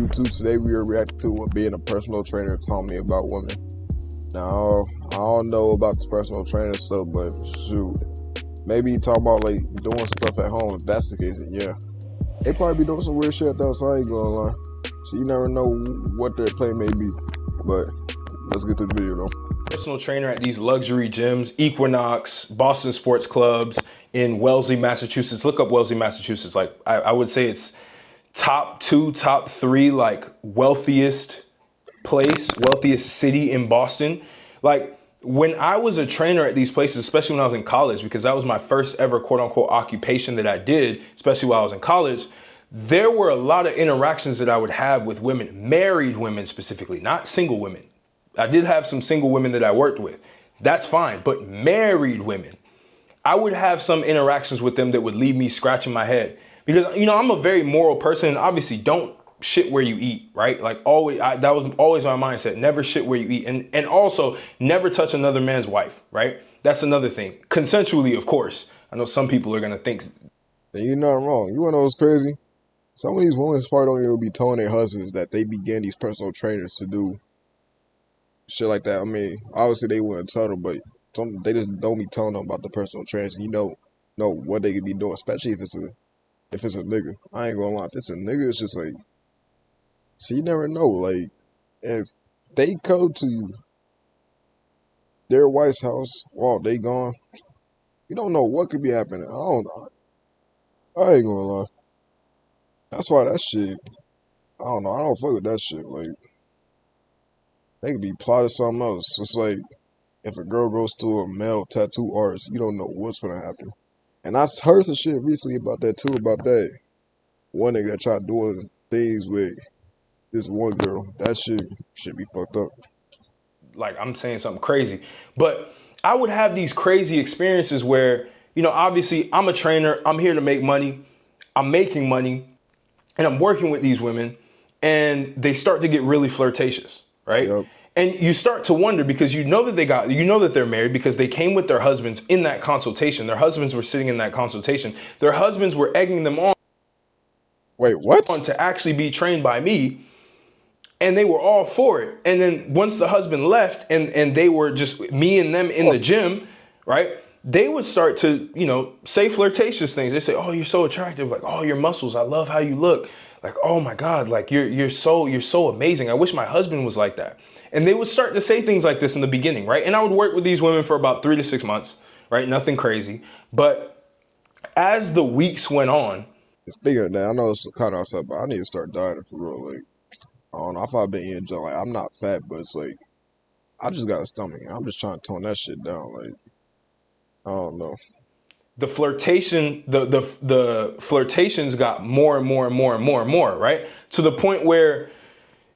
YouTube. Today we are reacting to what being a personal trainer taught me about women. Now, I don't know about this personal trainer stuff, but shoot, maybe you talk about like doing stuff at home. If that's the case, then yeah. They probably be doing some weird shit though, so I ain't gonna lie. So you never know what their play may be. But let's get to the video though. Personal trainer at these luxury gyms, Equinox, Boston Sports Clubs in Wellesley, Massachusetts. Look up Wellesley, Massachusetts. Like I would say it's top 2, top 3, like wealthiest city in Boston. Like when I was a trainer at these places, especially when I was in college, because that was my first ever quote unquote occupation that I did, especially while I was in college, there were a lot of interactions that I would have with women, married women specifically, not single women. I did have some single women that I worked with. That's fine. But married women, I would have some interactions with them that would leave me scratching my head. Because, you know, I'm a very moral person, and obviously don't shit where you eat, right? Like always, that was always my mindset. Never shit where you eat. And also never touch another man's wife, right? That's another thing. Consensually, of course. I know some people are going to think. And you're not wrong. You wanna know what's crazy? Some of these women probably don't even be telling their husbands that they began these personal trainers to do shit like that. I mean, obviously they wouldn't tell them, but they just don't be telling them about the personal trainers. And you know what they could be doing, especially if it's a nigga. I ain't gonna lie, if it's a nigga, it's just like, so you never know. Like, if they go to their wife's house while they gone, you don't know what could be happening. I don't know. I ain't gonna lie. That's why that shit, I don't know. I don't fuck with that shit. Like, they could be plotting something else. It's like, if a girl goes to a male tattoo artist, you don't know what's gonna happen. And I heard some shit recently about that too, about that one nigga that tried doing things with this one girl. That shit should be fucked up. Like I'm saying something crazy, but I would have these crazy experiences where, you know, obviously I'm a trainer, I'm here to make money, I'm making money, and I'm working with these women, and they start to get really flirtatious, right? Yep. And you start to wonder because you know that they're married because they came with their husbands in that consultation. Their husbands were sitting in that consultation. Their husbands were egging them on. Wait, what? To actually be trained by me. And they were all for it. And then once the husband left and they were just me and them in the gym, right? They would start to, you know, say flirtatious things. They say, "Oh, you're so attractive." Like, "Oh, your muscles. I love how you look." Like, "Oh my God, like you're so amazing. I wish my husband was like that." And they would start to say things like this in the beginning, right? And I would work with these women for about 3 to 6 months, right? Nothing crazy. But as the weeks went on. Speaking of that, I know it's kind of outside, but I need to start dieting for real. Like, I don't know if I've been eating junk. Like, I'm not fat, but it's like, I just got a stomach. I'm just trying to tone that shit down. Like, I don't know. The flirtation, the flirtations got more and more, right? To the point where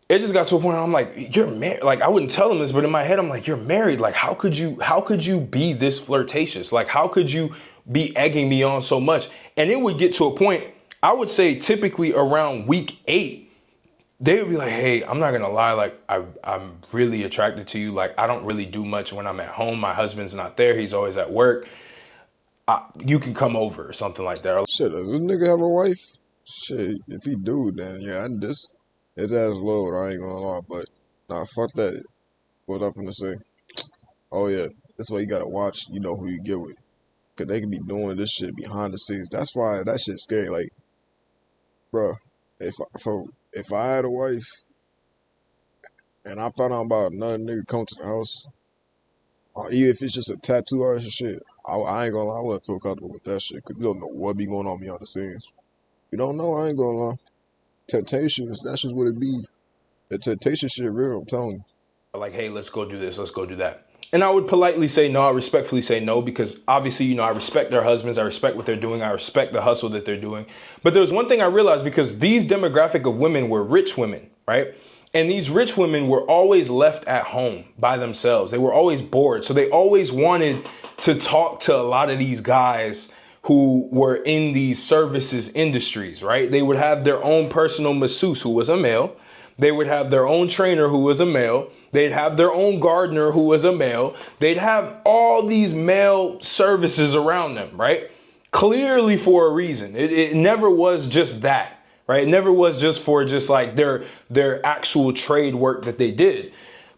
it just got to a point where I'm like, "You're married." Like I wouldn't tell them this, but in my head, I'm like, "You're married. Like, how could you be this flirtatious? Like, how could you be egging me on so much?" And it would get to a point, I would say typically around week 8, they would be like, "Hey, I'm not gonna lie, like I'm really attracted to you. Like I don't really do much when I'm at home. My husband's not there. He's always at work. You can come over," or something like that. Shit, does this nigga have a wife? Shit, if he do, then yeah, his ass load, I ain't gonna lie, but nah, fuck that. What I'm gonna say? Oh yeah, that's why you gotta watch, you know who you get with. Cause they can be doing this shit behind the scenes. That's why that shit's scary. Like, bruh, if I had a wife and I found out about another nigga coming to the house, or even if it's just a tattoo artist and shit, I ain't gonna lie, I wouldn't feel comfortable with that shit. Cause you don't know what be going on behind the scenes. You don't know, I ain't gonna lie. Temptations, that's just what it be. The temptation shit real, I'm telling you. Like, "Hey, let's go do this, let's go do that." And I would politely say no, I respectfully say no, because obviously, you know, I respect their husbands, I respect what they're doing, I respect the hustle that they're doing. But there's one thing I realized, because these demographic of women were rich women, right? And these rich women were always left at home by themselves. They were always bored. So they always wanted to talk to a lot of these guys who were in these services industries, right? They would have their own personal masseuse who was a male. They would have their own trainer who was a male. They'd have their own gardener who was a male. They'd have all these male services around them, right? Clearly for a reason. It never was just that, right? It never was just for just like their actual trade work that they did.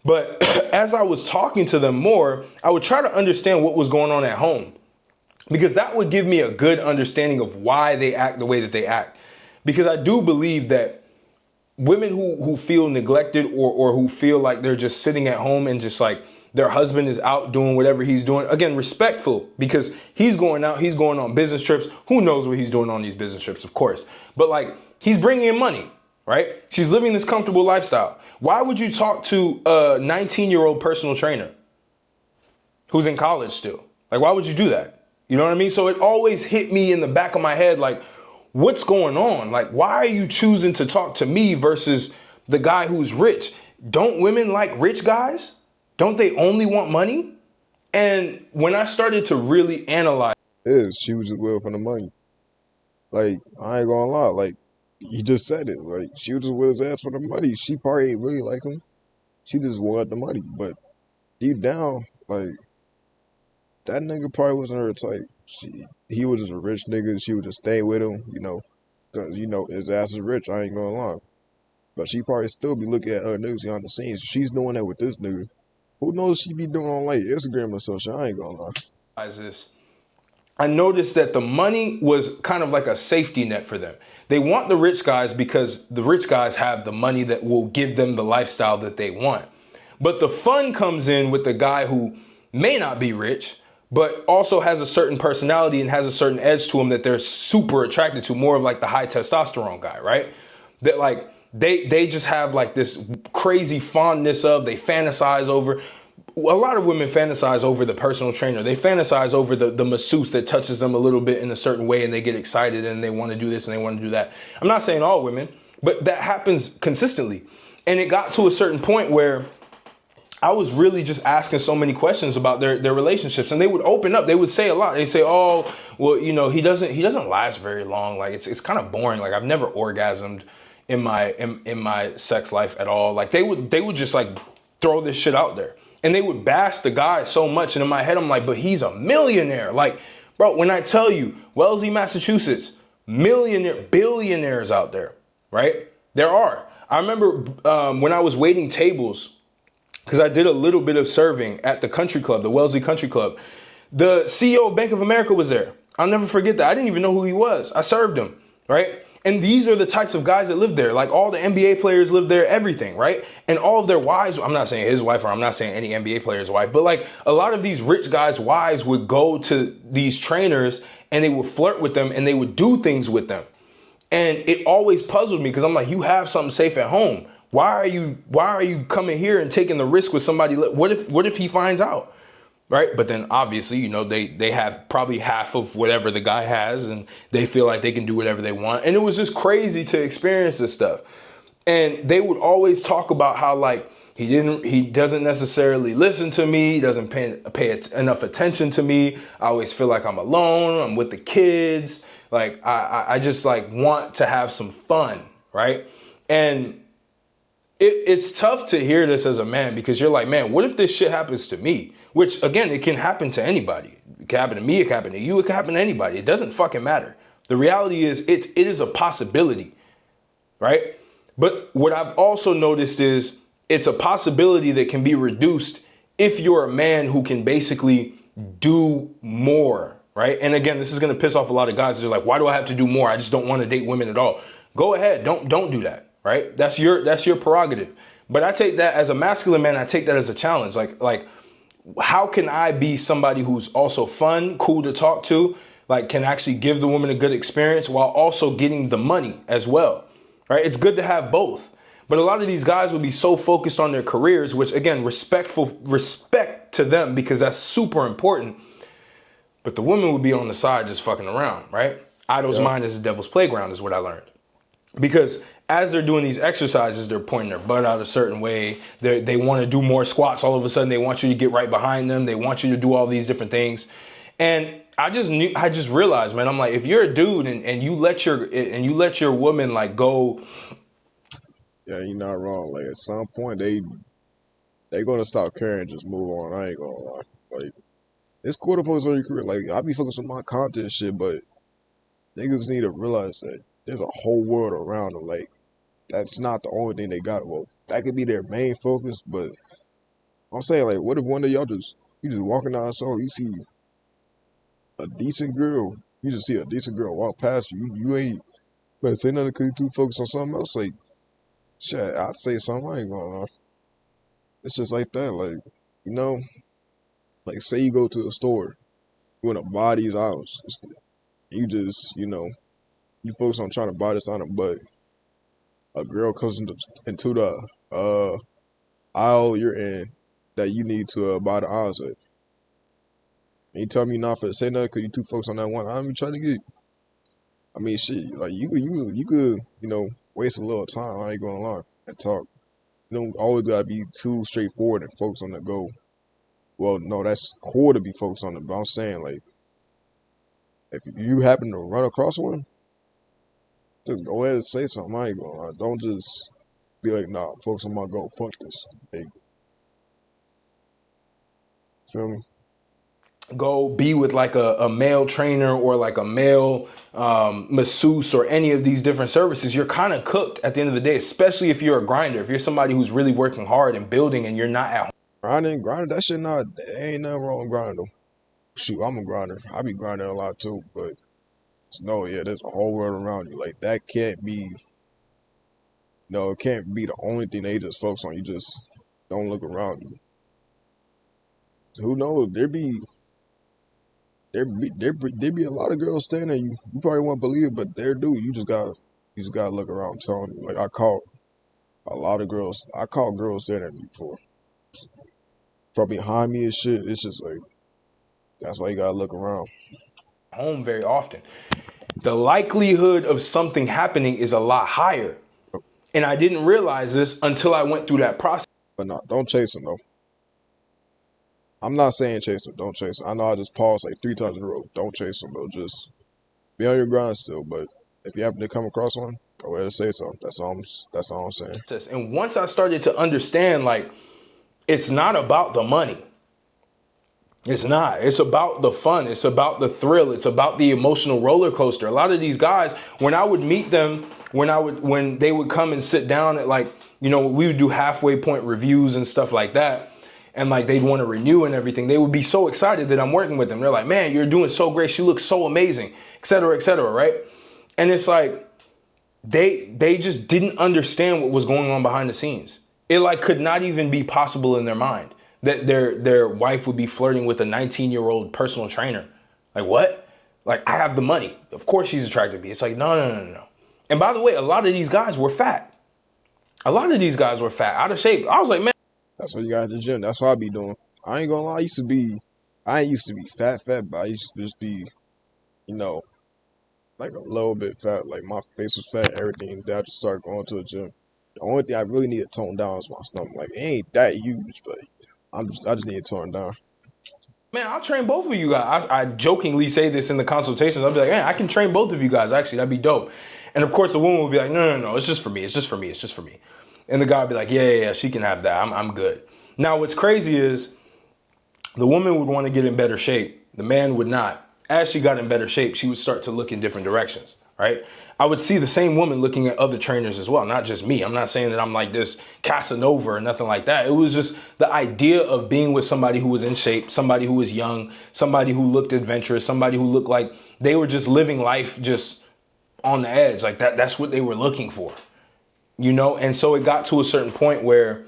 But as I was talking to them more, I would try to understand what was going on at home, because that would give me a good understanding of why they act the way that they act. Because I do believe that women who feel neglected, or who feel like they're just sitting at home and just like their husband is out doing whatever he's doing, again, respectful, because he's going out, he's going on business trips. Who knows what he's doing on these business trips, of course. But like, he's bringing in money, right? She's living this comfortable lifestyle. Why would you talk to a 19-year-old personal trainer who's in college still? Like, why would you do that? You know what I mean? So it always hit me in the back of my head, like, what's going on? Like, why are you choosing to talk to me versus the guy who's rich? Don't women like rich guys? Don't they only want money? And when I started to really analyze, She was just with for the money. Like, I ain't gonna lie, like, he just said it. Like, she was just with his ass for the money. She probably ain't really like him. She just wanted the money. But deep down, like, that nigga probably wasn't her type. He was just a rich nigga. She would just stay with him, because, his ass is rich. I ain't gonna lie. But she probably still be looking at other niggas behind the scenes. She's doing that with this nigga. Who knows she be doing on, like, Instagram or some shit. I ain't gonna lie. this, I noticed that the money was kind of like a safety net for them. They want the rich guys because the rich guys have the money that will give them the lifestyle that they want. But the fun comes in with the guy who may not be rich, but also has a certain personality and has a certain edge to him that they're super attracted to, more of like the high testosterone guy, right? That like they just have like this crazy fondness of, they fantasize over. A lot of women fantasize over the personal trainer. They fantasize over the masseuse that touches them a little bit in a certain way and they get excited and they want to do this and they want to do that. I'm not saying all women, but that happens consistently. And it got to a certain point where I was really just asking so many questions about their relationships, and they would open up. They would say a lot. They say, "Oh, well, he doesn't last very long. Like it's kind of boring. Like I've never orgasmed in my sex life at all." Like they would just like throw this shit out there, and they would bash the guy so much. And in my head, I'm like, "But he's a millionaire." Like, bro, when I tell you, Wellesley, Massachusetts, billionaires out there, right? There are. I remember when I was waiting tables, because I did a little bit of serving at the country club, the Wellesley Country Club. The CEO of Bank of America was there. I'll never forget that. I didn't even know who he was. I served him, right? And these are the types of guys that live there. Like all the NBA players live there, everything, right? And all of their wives, I'm not saying his wife, or I'm not saying any NBA player's wife, but like a lot of these rich guys' wives would go to these trainers and they would flirt with them and they would do things with them. And it always puzzled me because I'm like, you have something safe at home. Why are you coming here and taking the risk with somebody? What if he finds out? Right. But then obviously, they have probably half of whatever the guy has and they feel like they can do whatever they want. And it was just crazy to experience this stuff. And they would always talk about how like he doesn't necessarily listen to me. He doesn't pay enough attention to me. I always feel like I'm alone. I'm with the kids. Like I just like want to have some fun. Right. And it's tough to hear this as a man because you're like, man, what if this shit happens to me? Which, again, it can happen to anybody. It can happen to me. It can happen to you. It can happen to anybody. It doesn't fucking matter. The reality is it is a possibility, right? But what I've also noticed is it's a possibility that can be reduced if you're a man who can basically do more, right? And again, this is going to piss off a lot of guys. They're like, why do I have to do more? I just don't want to date women at all. Go ahead. Don't do that. Right? That's your prerogative. But I take that as a masculine man. I take that as a challenge. Like, how can I be somebody who's also fun, cool to talk to, like can actually give the woman a good experience while also getting the money as well, right? It's good to have both. But a lot of these guys will be so focused on their careers, which again, respect to them because that's super important. But the women would be on the side just fucking around, right? Idle's mind is the devil's playground is what I learned. Because as they're doing these exercises, they're pointing their butt out a certain way. They want to do more squats. All of a sudden, they want you to get right behind them. They want you to do all these different things. And I just realized, man, I'm like, if you're a dude and you let your woman like go. Yeah, you're not wrong. Like at some point, they gonna stop caring and just move on. I ain't gonna lie. Like it's cool to focus on your career. Like I be focused on my content shit, but niggas need to realize that there's a whole world around them. Like that's not the only thing they got. Well, that could be their main focus, but I'm saying like, what if one day y'all just you just walking down the store, you see a decent girl, you just see a decent girl walk past you, you ain't better say nothing because you too focused on something else. Like shit, I'd say something. I ain't gonna lie. It's just like that. Like you know, like say you go to the store, you want to buy these items, you just you focus on trying to buy this item, but a girl comes into the aisle you're in that you need to buy the items at. And you tell me not for to say nothing because you too focused on that one item you trying to get. I mean, shit, like you could waste a little time. I ain't gonna lie and talk. You don't always gotta be too straightforward and focus on the goal. Well, no, that's cool to be focused on it, but I'm saying like if you happen to run across one, just go ahead and say something. I ain't gonna lie. Don't just be like, nah, focus on my goal. Fuck this. Hey, feel me? Go be with like a male trainer or like a male masseuse or any of these different services, you're kind of cooked at the end of the day, especially if you're a grinder. If you're somebody who's really working hard and building and you're not at home. Grinding, that shit not, ain't nothing wrong with grinding though. Shoot, I'm a grinder. I be grinding a lot too, but no, yeah, there's a whole world around you. Like that can't be, no, it can't be the only thing they just focus on. You just don't look around you. Who knows? There be a lot of girls standing there. You probably won't believe it, but there do. You just gotta look around. I'm telling you. Like I caught a lot of girls. I caught girls standing at me before. From behind me and shit. It's just like that's why you gotta look around. Home very often. The likelihood of something happening is a lot higher. And I didn't realize this until I went through that process. But no, don't chase them though. I'm not saying chase them. Don't chase them. I know I just paused like 3 times in a row. Don't chase them, bro. Just be on your grind still. But if you happen to come across one, go ahead and say something. That's all I'm saying. And once I started to understand, like, it's not about the money. It's not. It's about the fun. It's about the thrill. It's about the emotional roller coaster. A lot of these guys, when I would meet them, when they would come and sit down at like, we would do halfway point reviews and stuff like that. And like they'd want to renew and everything. They would be so excited that I'm working with them. They're like, man, you're doing so great. She looks so amazing, et cetera, right? And it's like, they just didn't understand what was going on behind the scenes. It like could not even be possible in their mind that their wife would be flirting with a 19-year-old personal trainer. Like what? Like I have the money. Of course she's attracted to me. It's like no. And by the way, a lot of these guys were fat. A lot of these guys were fat, out of shape. I was like, man. That's what you got at the gym. That's what I be doing. I ain't gonna lie. I ain't used to be fat, but I used to just be, you know, like a little bit fat. Like my face was fat, and everything. Then I just started going to the gym. The only thing I really need to tone down is my stomach. Like it ain't that huge, but I just need to tone down. Man, I'll train both of you guys. I jokingly say this in the consultations. I'll be like, man, I can train both of you guys. Actually, that'd be dope. And of course, the woman will be like, no. It's just for me. It's just for me. It's just for me. And the guy would be like, yeah, she can have that. I'm good. Now, what's crazy is the woman would want to get in better shape. The man would not. As she got in better shape, she would start to look in different directions, right? I would see the same woman looking at other trainers as well, not just me. I'm not saying that I'm like this Casanova or nothing like that. It was just the idea of being with somebody who was in shape, somebody who was young, somebody who looked adventurous, somebody who looked like they were just living life just on the edge. Like that's what they were looking for, And so it got to a certain point where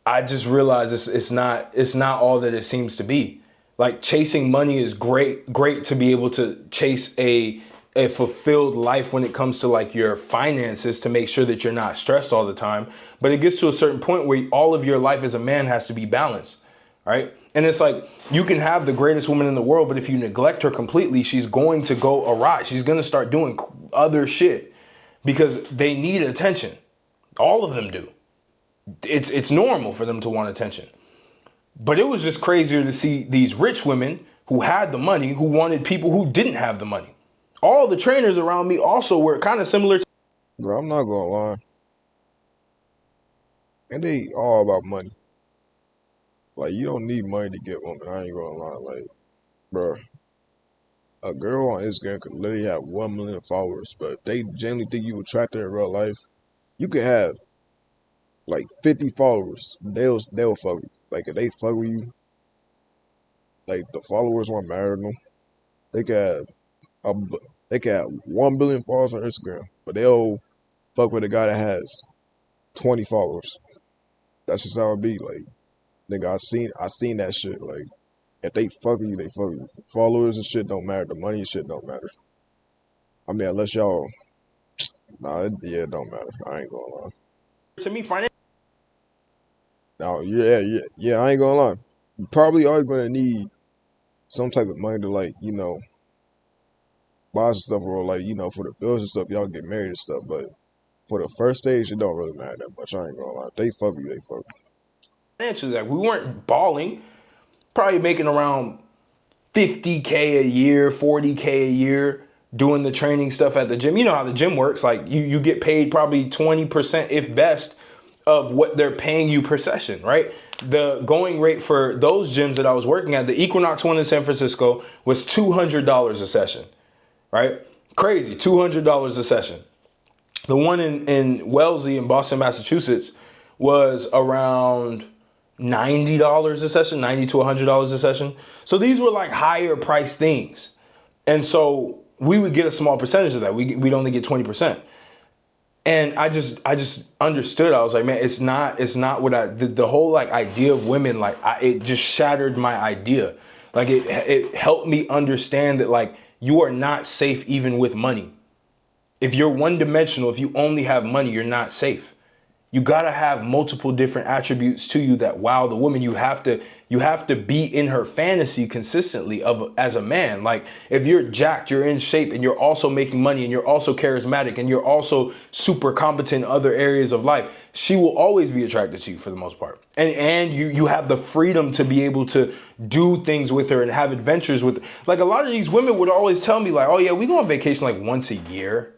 I just realized it's not all that it seems to be. Like chasing money is great to be able to chase a fulfilled life when it comes to like your finances to make sure that you're not stressed all the time. But it gets to a certain point where all of your life as a man has to be balanced, right? And it's like you can have the greatest woman in the world, but if you neglect her completely, she's going to go awry. She's going to start doing other shit because they need attention. All of them do. It's normal for them to want attention. But it was just crazier to see these rich women who had the money who wanted people who didn't have the money. All the trainers around me also were kind of similar. Bro, I'm not gonna lie. And they all about money. Like you don't need money to get women. I ain't gonna lie. Like, bro, A girl on Instagram could literally have 1 million followers, but if they genuinely think you attractive in real life, you could have like 50 followers. They'll fuck with you. Like if they fuck with you, like the followers won't matter to them. They could have a, they could have 1 billion followers on Instagram, but they'll fuck with a guy that has 20 followers. That's just how it be. Like nigga, I seen that shit. Like if they fuck with you, they fuck with you. Followers and shit don't matter. The money and shit don't matter. I mean, unless y'all, it don't matter. I ain't gonna lie. To me, finance. No, yeah. I ain't gonna lie. You probably are gonna need some type of money to like, buy some stuff or like, for the bills and stuff. Y'all get married and stuff. But for the first stage, it don't really matter that much. I ain't gonna lie. If they fuck with you, they fuck with you. Financially, like we weren't balling, probably making around 50K a year, 40K a year doing the training stuff at the gym. You know how the gym works. Like you get paid probably 20%, if best, of what they're paying you per session, right? The going rate for those gyms that I was working at, the Equinox one in San Francisco, was $200 a session, right? Crazy, $200 a session. The one in Wellesley in Boston, Massachusetts was around $90 a session, $90 to $100 a session. So these were like higher price things. And so we would get a small percentage of that. We'd only get 20%. And I just understood. I was like, man, it's not what the whole like idea of women, like it just shattered my idea. Like it helped me understand that like you are not safe even with money. If you're one dimensional, if you only have money, you're not safe. You gotta have multiple different attributes to you that wow the woman. You have to be in her fantasy consistently as a man. Like if you're jacked, you're in shape, and you're also making money, and you're also charismatic, and you're also super competent in other areas of life, she will always be attracted to you for the most part. And you have the freedom to be able to do things with her and have adventures with her. Like a lot of these women would always tell me like, oh yeah, we go on vacation like once a year.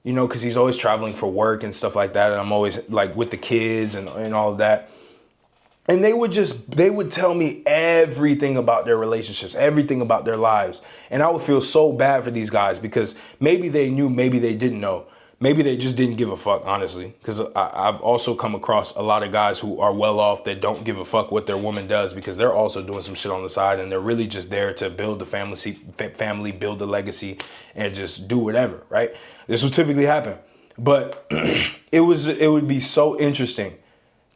Because he's always traveling for work and stuff like that. And I'm always like with the kids and all of that. And they would tell me everything about their relationships, everything about their lives. And I would feel so bad for these guys because maybe they knew, maybe they didn't know. Maybe they just didn't give a fuck, honestly. Because I've also come across a lot of guys who are well off that don't give a fuck what their woman does because they're also doing some shit on the side and they're really just there to build the family, build the legacy, and just do whatever, right? This would typically happen. But it would be so interesting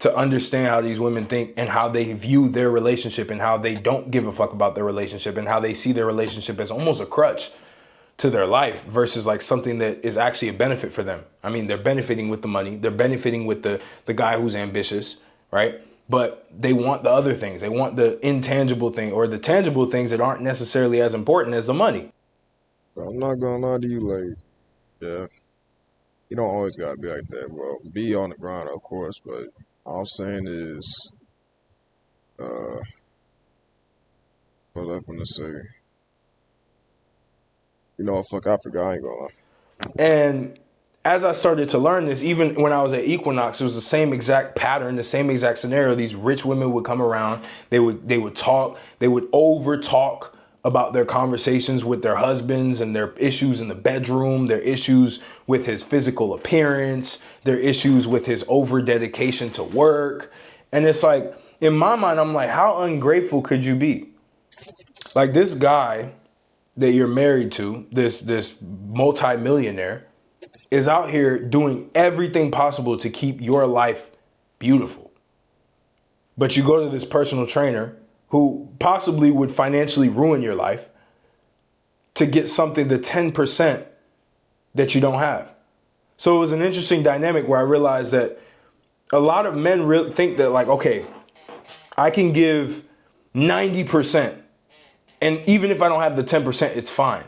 to understand how these women think and how they view their relationship and how they don't give a fuck about their relationship and how they see their relationship as almost a crutch to their life versus like something that is actually a benefit for them. I mean, they're benefiting with the money. They're benefiting with the guy who's ambitious, right? But they want the other things. They want the intangible thing or the tangible things that aren't necessarily as important as the money. I'm not gonna lie to you, like, yeah, you don't always gotta be like that, bro. Be on the ground, of course, but all I'm saying is, what was I gonna say? Fuck, I forgot. I ain't gonna lie. And as I started to learn this, even when I was at Equinox, it was the same exact pattern, the same exact scenario. These rich women would come around, they would talk, they would over talk about their conversations with their husbands and their issues in the bedroom, their issues with his physical appearance, their issues with his over dedication to work. And it's like, in my mind, I'm like, how ungrateful could you be? Like this guy that you're married to, this multi-millionaire, is out here doing everything possible to keep your life beautiful. But you go to this personal trainer who possibly would financially ruin your life to get something, the 10% that you don't have. So it was an interesting dynamic where I realized that a lot of men think that like, okay, I can give 90%. And even if I don't have the 10%, it's fine.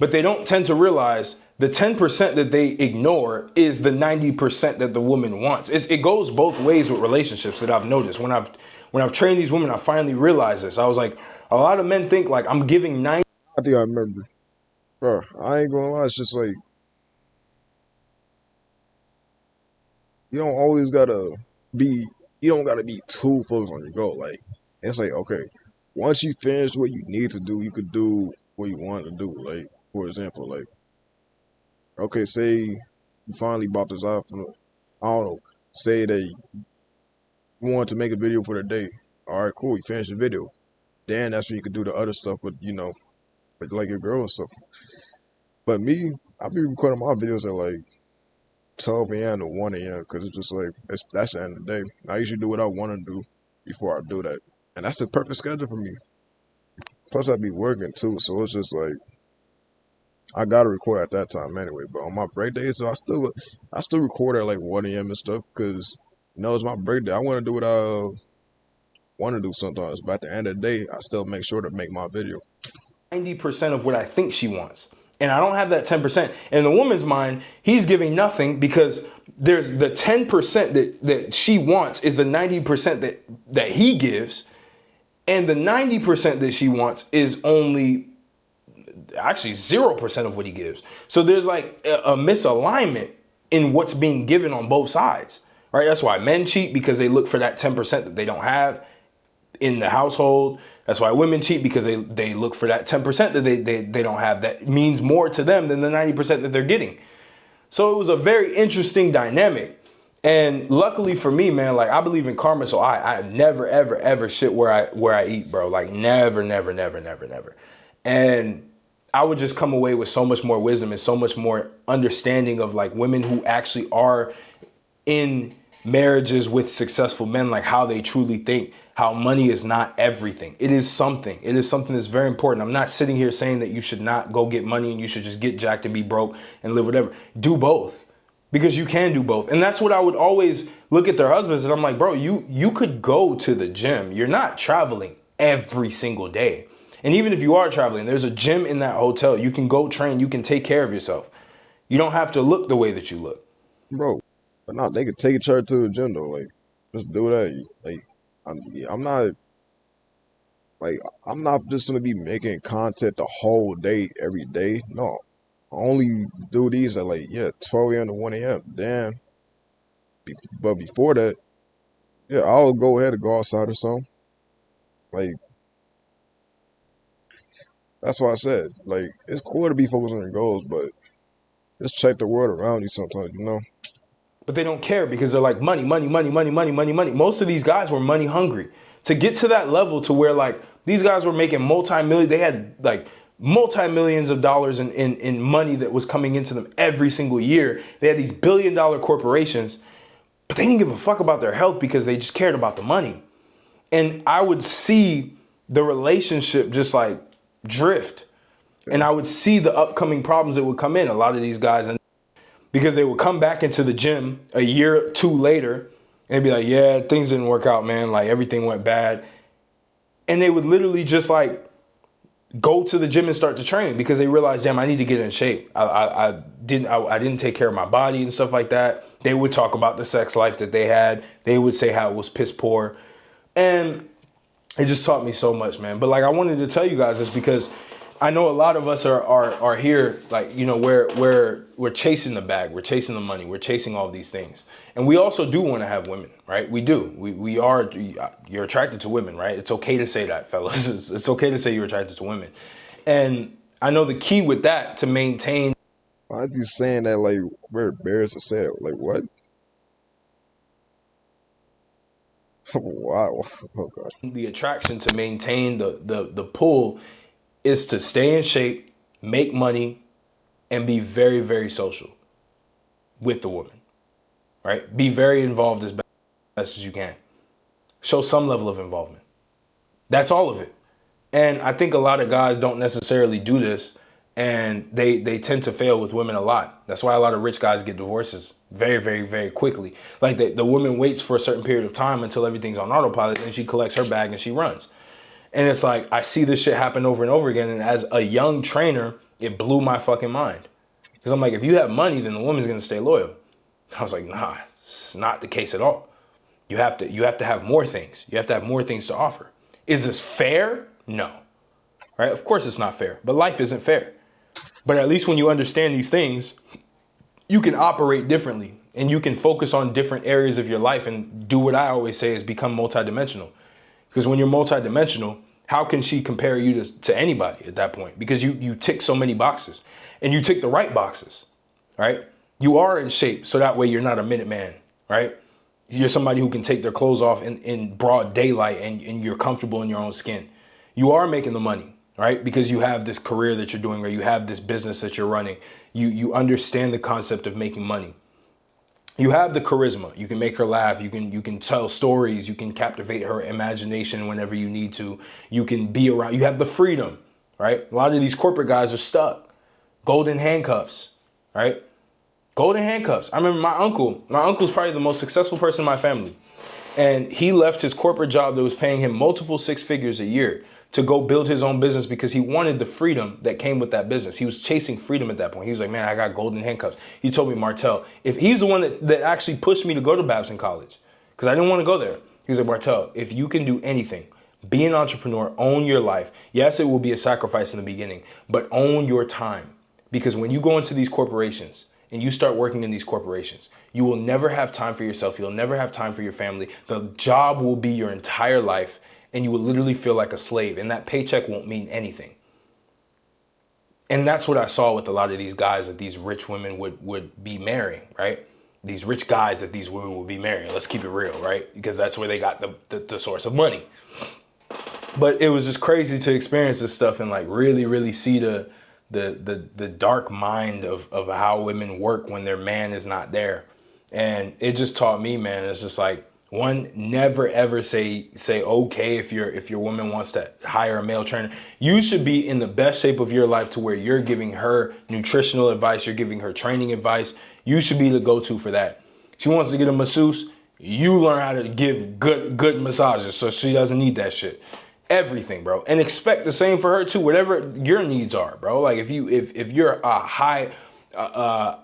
But they don't tend to realize the 10% that they ignore is the 90% that the woman wants. It goes both ways with relationships that I've noticed. When I've trained these women, I finally realized this. I was like, a lot of men think like I'm giving 90. I think I remember, bro. I ain't gonna lie. It's just like you don't always gotta be. You don't gotta be too focused on your goal. Like it's like okay, once you finish what you need to do, you could do what you want to do. Like, for example, like, okay, say you finally bought this iPhone. I don't know. Say that you want to make a video for the day. All right, cool. You finish the video. Then that's when you can do the other stuff with, with like your girl and stuff. But me, I be recording my videos at like 12 a.m. to 1 a.m. because it's just like, that's the end of the day. I usually do what I want to do before I do that. And that's the perfect schedule for me. Plus, I be working too. So it's just like, I gotta record at that time anyway. But on my break days, so I still record at like 1 a.m. and stuff because, it's my birthday. I want to do what I want to do sometimes. But at the end of the day, I still make sure to make my video. 90% of what I think she wants. And I don't have that 10%. In the woman's mind, he's giving nothing because there's the 10% that she wants is the 90% that he gives. And the 90% that she wants is only actually 0% of what he gives. So there's like a misalignment in what's being given on both sides, right? That's why men cheat, because they look for that 10% that they don't have in the household. That's why women cheat, because they look for that 10% that they don't have that means more to them than the 90% that they're getting. So it was a very interesting dynamic. And luckily for me, man, like I believe in karma, so I never ever shit where I eat, bro. Like never. And I would just come away with so much more wisdom and so much more understanding of like women who actually are in marriages with successful men, like how they truly think, how money is not everything. It is something. It is something that's very important. I'm not sitting here saying that you should not go get money and you should just get jacked and be broke and live whatever. Do both, because you can do both. And that's what I would always look at their husbands and I'm like, bro, you could go to the gym. You're not traveling every single day. And even if you are traveling, there's a gym in that hotel. You can go train. You can take care of yourself. You don't have to look the way that you look. Bro, but no, they could take each other to the gym though. Like, just do that. Like, I'm not like I'm not just gonna be making content the whole day every day. No, I only do these at like 12 a.m. to 1 a.m. Damn. But before that, I'll go ahead and go outside or something. Like, that's what I said. Like, it's cool to be focused on your goals, but just check the world around you sometimes. But they don't care because they're like money. Most of these guys were money hungry. To get to that level to where like these guys were making multi-million, they had like multi-millions of dollars in money that was coming into them every single year. They had these billion-dollar corporations, but they didn't give a fuck about their health because they just cared about the money. And I would see the relationship just like drift. And I would see the upcoming problems that would come in. A lot of these guys, and because they would come back into the gym a year or two later and be like, yeah, things didn't work out, man. Like everything went bad. And they would literally just like go to the gym and start to train because they realized, damn, I need to get in shape. I didn't take care of my body and stuff like that. They would talk about the sex life that they had. They would say how it was piss poor. And it just taught me so much, man. But like, I wanted to tell you guys this because I know a lot of us are here, like, we're chasing the bag, we're chasing the money, we're chasing all these things. And we also do want to have women, right? We do. We are, you're attracted to women, right? It's okay to say that, fellas. It's okay to say you're attracted to women. And I know the key with that to maintain. Why is he saying that like we're embarrassed to say it? Like, what? Wow. Oh, God. The attraction to maintain the pull is to stay in shape, make money, and be very, very social with the woman, right? Be very involved as best as you can. Show some level of involvement. That's all of it. And I think a lot of guys don't necessarily do this, and they tend to fail with women a lot. That's why a lot of rich guys get divorces very, very, very quickly. Like the woman waits for a certain period of time until everything's on autopilot, and she collects her bag and she runs. And it's like, I see this shit happen over and over again. And as a young trainer, it blew my fucking mind. Because I'm like, if you have money, then the woman's going to stay loyal. I was like, nah, it's not the case at all. You have to have more things. You have to have more things to offer. Is this fair? No. Right? Of course it's not fair. But life isn't fair. But at least when you understand these things, you can operate differently. And you can focus on different areas of your life and do what I always say is become multidimensional. Because when you're multidimensional, How can she compare you to anybody at that point? Because you tick so many boxes, and you tick the right boxes, right? You are in shape, so that way you're not a minute man, right? You're somebody who can take their clothes off in broad daylight, and you're comfortable in your own skin. You are making the money, right? Because you have this career that you're doing, or you have this business that you're running. You understand the concept of making money. You have the charisma. You can make her laugh. You can tell stories. You can captivate her imagination whenever you need to. You can be around. You have the freedom, right? A lot of these corporate guys are stuck. Golden handcuffs, right? Golden handcuffs. I remember my uncle. My uncle's probably the most successful person in my family. And he left his corporate job that was paying him multiple six figures a year to go build his own business because he wanted the freedom that came with that business. He was chasing freedom at that point. He was like, man, I got golden handcuffs. He told me, Martell, if he's the one that actually pushed me to go to Babson College, because I didn't want to go there. He was like, Martell, if you can do anything, be an entrepreneur, own your life. Yes, it will be a sacrifice in the beginning, but own your time. Because when you go into these corporations and you start working in these corporations, you will never have time for yourself. You'll never have time for your family. The job will be your entire life, and you will literally feel like a slave, and that paycheck won't mean anything. And that's what I saw with a lot of these guys that these rich women would be marrying, right? These rich guys that these women would be marrying. Let's keep it real, right? Because that's where they got the source of money. But it was just crazy to experience this stuff and like really, really see the dark mind of how women work when their man is not there. And it just taught me, man, it's just like, one, never ever say okay if your woman wants to hire a male trainer. You should be in the best shape of your life to where you're giving her nutritional advice, you're giving her training advice. You should be the go-to for that. She wants to get a masseuse, you learn how to give good massages so she doesn't need that shit. Everything, bro. And expect the same for her too, whatever your needs are, bro. Like if you're a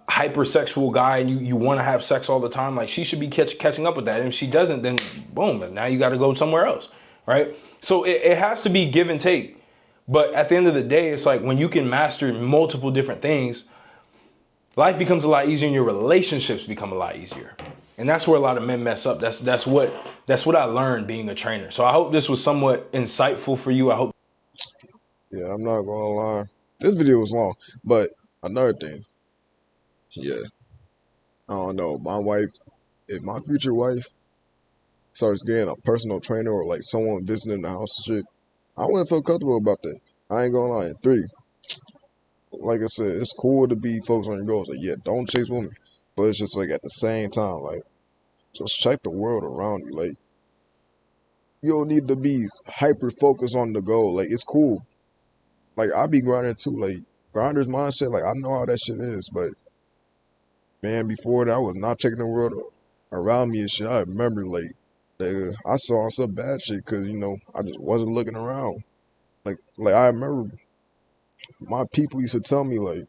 hypersexual guy and you want to have sex all the time, like she should be catching up with that. And if she doesn't, then boom, now you got to go somewhere else, right? So it has to be give and take. But at the end of the day, it's like when you can master multiple different things, life becomes a lot easier and your relationships become a lot easier. And that's where a lot of men mess up. That's what I learned being a trainer. So I hope this was somewhat insightful for you. I hope. Yeah, I'm not gonna lie. This video was long, but another thing. Yeah, I don't know. My wife, if my future wife starts getting a personal trainer or like someone visiting the house and shit, I wouldn't feel comfortable about that. I ain't gonna lie. And three, like I said, it's cool to be focused on your goals. Like, yeah, don't chase women. But it's just like at the same time, like, just check the world around you. Like, you don't need to be hyper focused on the goal. Like, it's cool. Like, I be grinding too. Like, grinder's mindset, like, I know how that shit is. But, man, before that, I was not checking the world around me and shit. I remember, like, I saw some bad shit because, you know, I just wasn't looking around. Like I remember my people used to tell me, like,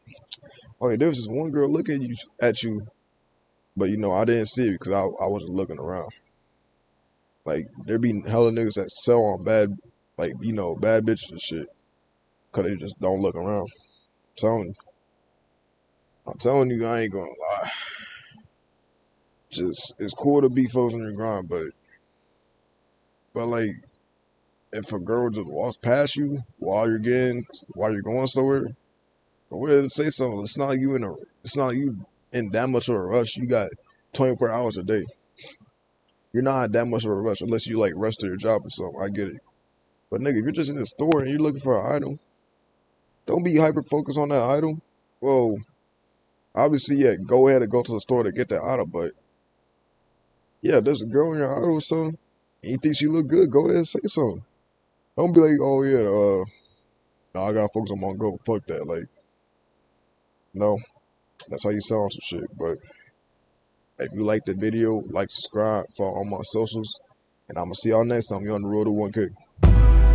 oh, yeah, there was this one girl looking at you, but, you know, I didn't see it because I wasn't looking around. Like, there be hella niggas that sell on bad, like, you know, bad bitches and shit because they just don't look around. I'm telling you, I ain't gonna lie. Just, it's cool to be focused on your grind, but like, if a girl just walks past you while you're going somewhere, go ahead and say something. It's not like you in that much of a rush. You got 24 hours a day. You're not in that much of a rush unless you like rush to your job or something. I get it. But nigga, if you're just in the store and you're looking for an item, don't be hyper focused on that item. Well, obviously, yeah, go ahead and go to the store to get that item, but yeah, there's a girl in your item or something, and you think she look good, go ahead and say something. Don't be like, oh yeah, no, I gotta focus on my goal. Fuck that. Like, no, that's how you sell on some shit. But if you like the video, like, subscribe, follow all my socials, and I'm gonna see y'all next time. You're on the road to 1K.